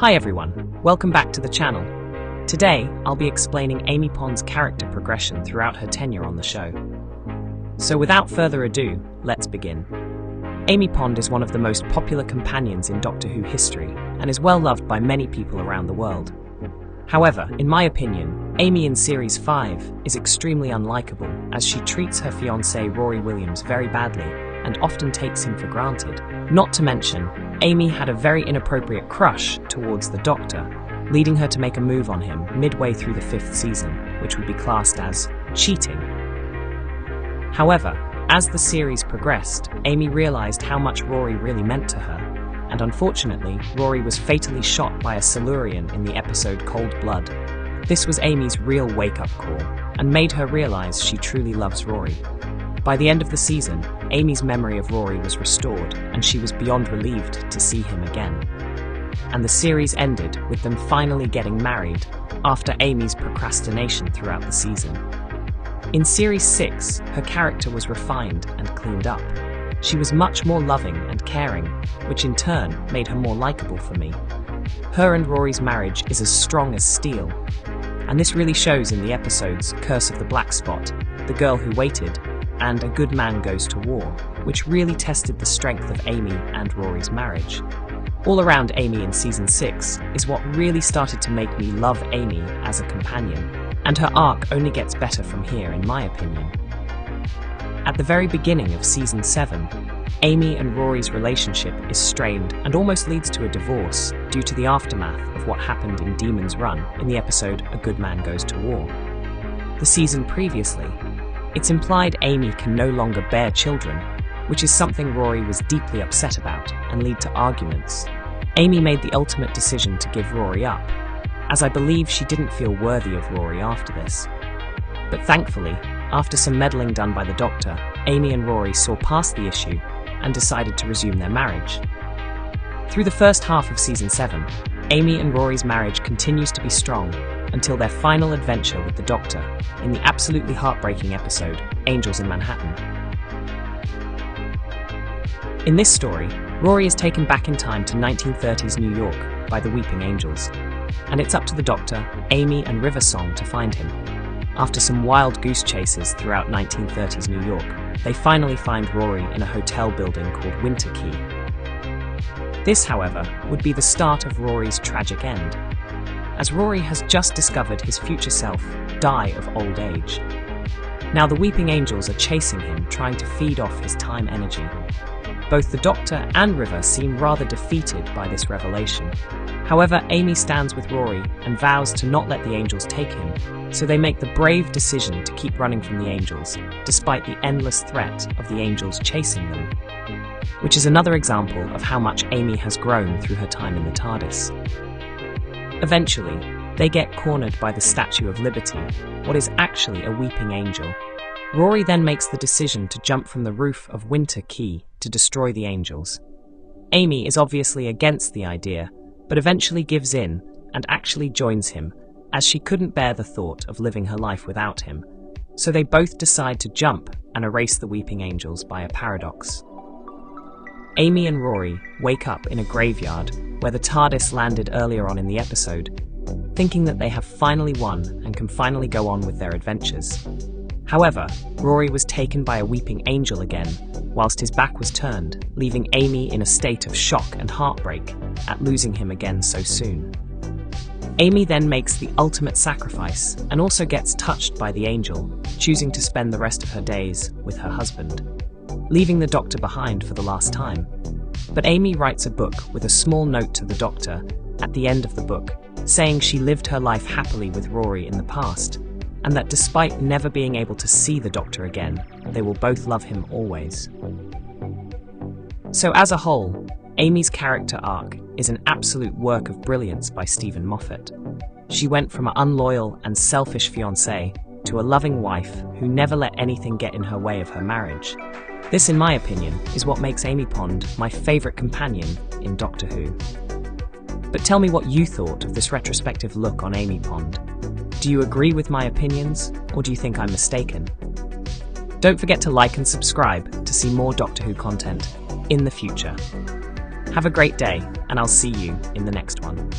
Hi everyone, welcome back to the channel. Today, I'll be explaining Amy Pond's character progression throughout her tenure on the show. So without further ado, let's begin. Amy Pond is one of the most popular companions in Doctor Who history and is well loved by many people around the world. However, in my opinion, Amy in Series 5 is extremely unlikable as she treats her fiancé Rory Williams very badly and often takes him for granted. Not to mention, Amy had a very inappropriate crush towards the Doctor, leading her to make a move on him midway through the 5th season, which would be classed as cheating. However, as the series progressed, Amy realized how much Rory really meant to her, and unfortunately, Rory was fatally shot by a Silurian in the episode Cold Blood. This was Amy's real wake-up call, and made her realize she truly loves Rory. By the end of the season, Amy's memory of Rory was restored, and she was beyond relieved to see him again. And the series ended with them finally getting married after Amy's procrastination throughout the season. In Series 6, her character was refined and cleaned up. She was much more loving and caring, which in turn made her more likable for me. Her and Rory's marriage is as strong as steel, and this really shows in the episodes Curse of the Black Spot, The Girl Who Waited, and A Good Man Goes to War, which really tested the strength of Amy and Rory's marriage. All around Amy in Season 6 is what really started to make me love Amy as a companion, and her arc only gets better from here in my opinion. At the very beginning of Season 7, Amy and Rory's relationship is strained and almost leads to a divorce due to the aftermath of what happened in Demon's Run in the episode A Good Man Goes to War. The season previously, it's implied Amy can no longer bear children, which is something Rory was deeply upset about and lead to arguments. Amy made the ultimate decision to give Rory up, as I believe she didn't feel worthy of Rory after this. But thankfully, after some meddling done by the Doctor, Amy and Rory saw past the issue and decided to resume their marriage. Through the first half of Season 7, Amy and Rory's marriage continues to be strong until their final adventure with the Doctor in the absolutely heartbreaking episode, Angels in Manhattan. In this story, Rory is taken back in time to 1930s New York by the Weeping Angels, and it's up to the Doctor, Amy and River Song to find him. After some wild goose chases throughout 1930s New York, they finally find Rory in a hotel building called Winter Key. This, however, would be the start of Rory's tragic end, as Rory has just discovered his future self die of old age. Now the Weeping Angels are chasing him, trying to feed off his time energy. Both the Doctor and River seem rather defeated by this revelation. However, Amy stands with Rory and vows to not let the Angels take him, so they make the brave decision to keep running from the Angels, despite the endless threat of the Angels chasing them. Which is another example of how much Amy has grown through her time in the TARDIS. Eventually, they get cornered by the Statue of Liberty, what is actually a weeping angel. Rory then makes the decision to jump from the roof of Winter Key to destroy the Angels. Amy is obviously against the idea, but eventually gives in and actually joins him, as she couldn't bear the thought of living her life without him. So they both decide to jump and erase the Weeping Angels by a paradox. Amy and Rory wake up in a graveyard where the TARDIS landed earlier on in the episode, thinking that they have finally won and can finally go on with their adventures. However, Rory was taken by a weeping angel again, whilst his back was turned, leaving Amy in a state of shock and heartbreak at losing him again so soon. Amy then makes the ultimate sacrifice and also gets touched by the angel, choosing to spend the rest of her days with her husband, leaving the Doctor behind for the last time. But Amy writes a book with a small note to the Doctor at the end of the book, saying she lived her life happily with Rory in the past, and that despite never being able to see the Doctor again, they will both love him always. So as a whole, Amy's character arc is an absolute work of brilliance by Stephen Moffat. She went from an unloyal and selfish fiancé to a loving wife who never let anything get in her way of her marriage. This, in my opinion, is what makes Amy Pond my favourite companion in Doctor Who. But tell me what you thought of this retrospective look on Amy Pond. Do you agree with my opinions, or do you think I'm mistaken? Don't forget to like and subscribe to see more Doctor Who content in the future. Have a great day, and I'll see you in the next one.